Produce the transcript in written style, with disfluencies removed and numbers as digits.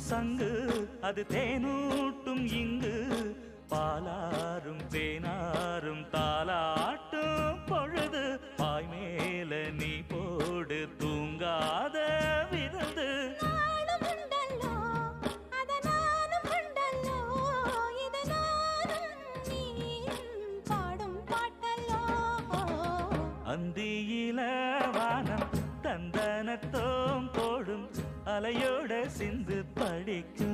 சங்கு அது தேனூட்டும் இங்கு பாலாரும் தேனாரும் தாலாட்டும் பொழுது பாய் மேல நீ போடு தூங்காத விருந்து அந்தியில வானம் தந்தனத்தோம் போடும் அலையோட சிந்து படிக்கும்